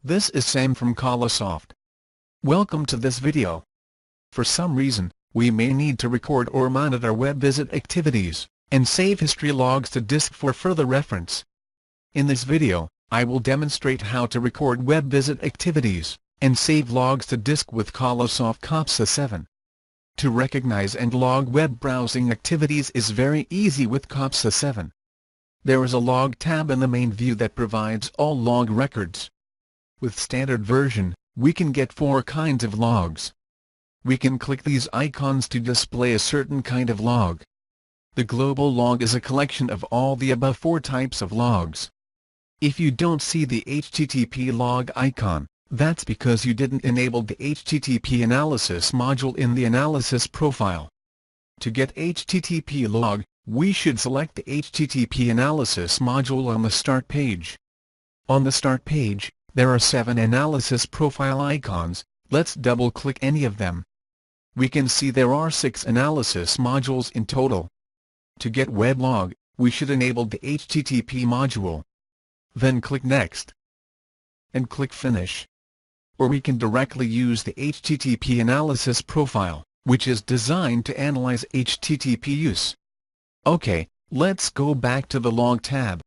This is Sam from Colasoft. Welcome to this video. For some reason, we may need to record or monitor web visit activities, and save history logs to disk for further reference. In this video, I will demonstrate how to record web visit activities, and save logs to disk with Colasoft Capsa-7. To recognize and log web browsing activities is very easy with Capsa-7. There is a log tab in the main view that provides all log records. With standard version, we can get 4 kinds of logs. We can click these icons to display a certain kind of log. The global log is a collection of all the above 4 types of logs. If you don't see the HTTP log icon, that's because you didn't enable the HTTP analysis module in the analysis profile. To get HTTP log, we should select the HTTP analysis module on the start page. On the start page, there are 7 analysis profile icons. Let's double-click any of them. We can see there are 6 analysis modules in total. To get weblog, we should enable the HTTP module. Then click Next. And click Finish. Or we can directly use the HTTP analysis profile, which is designed to analyze HTTP use. Okay, let's go back to the Log tab.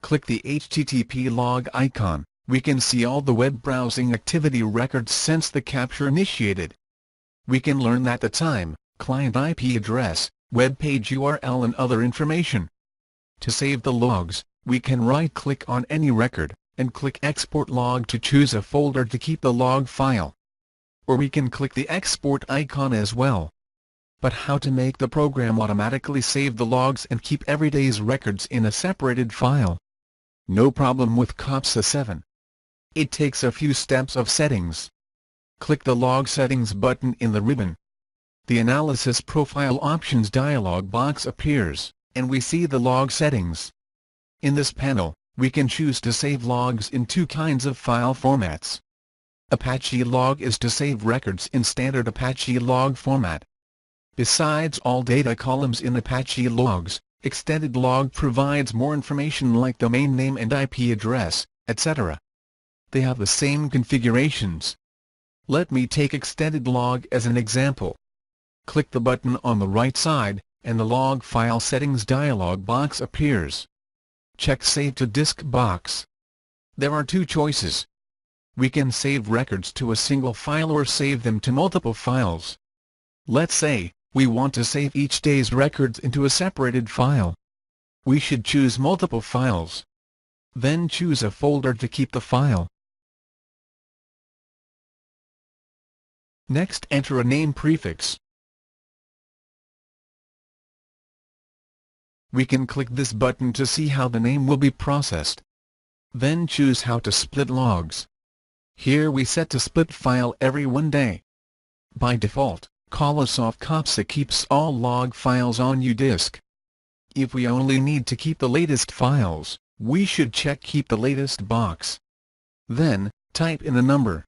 Click the HTTP log icon. We can see all the web browsing activity records since the capture initiated. We can learn that the time, client IP address, web page URL and other information. To save the logs, we can right-click on any record, and click Export Log to choose a folder to keep the log file. Or we can click the export icon as well. But how to make the program automatically save the logs and keep every day's records in a separated file? No problem with Capsa-7. It takes a few steps of settings. Click the Log Settings button in the ribbon. The Analysis Profile Options dialog box appears, and we see the log settings. In this panel, we can choose to save logs in 2 kinds of file formats. Apache log is to save records in standard Apache log format. Besides all data columns in Apache logs, extended log provides more information like domain name and IP address, etc. They have the same configurations. Let me take extended log as an example. Click the button on the right side, and the log file settings dialog box appears. Check Save to Disk box. There are 2 choices. We can save records to a single file or save them to multiple files. Let's say we want to save each day's records into a separated file. We should choose multiple files. Then choose a folder to keep the file. Next, enter a name prefix. We can click this button to see how the name will be processed. Then choose how to split logs. Here we set to split file every 1 day. By default, Colasoft Capsa keeps all log files on U-disk. If we only need to keep the latest files, we should check Keep the Latest box. Then, type in a number.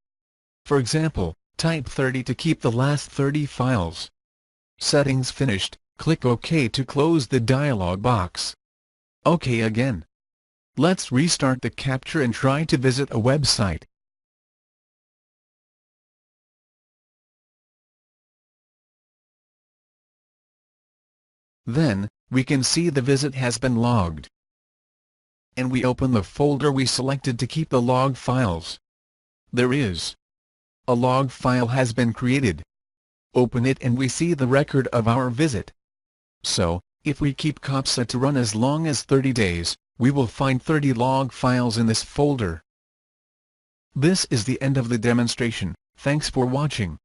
For example, type 30 to keep the last 30 files. Settings finished, click OK to close the dialog box. OK again. Let's restart the capture and try to visit a website. Then, we can see the visit has been logged. And we open the folder we selected to keep the log files. There is a log file has been created. Open it and we see the record of our visit. So, if we keep Capsa to run as long as 30 days, we will find 30 log files in this folder. This is the end of the demonstration. Thanks for watching.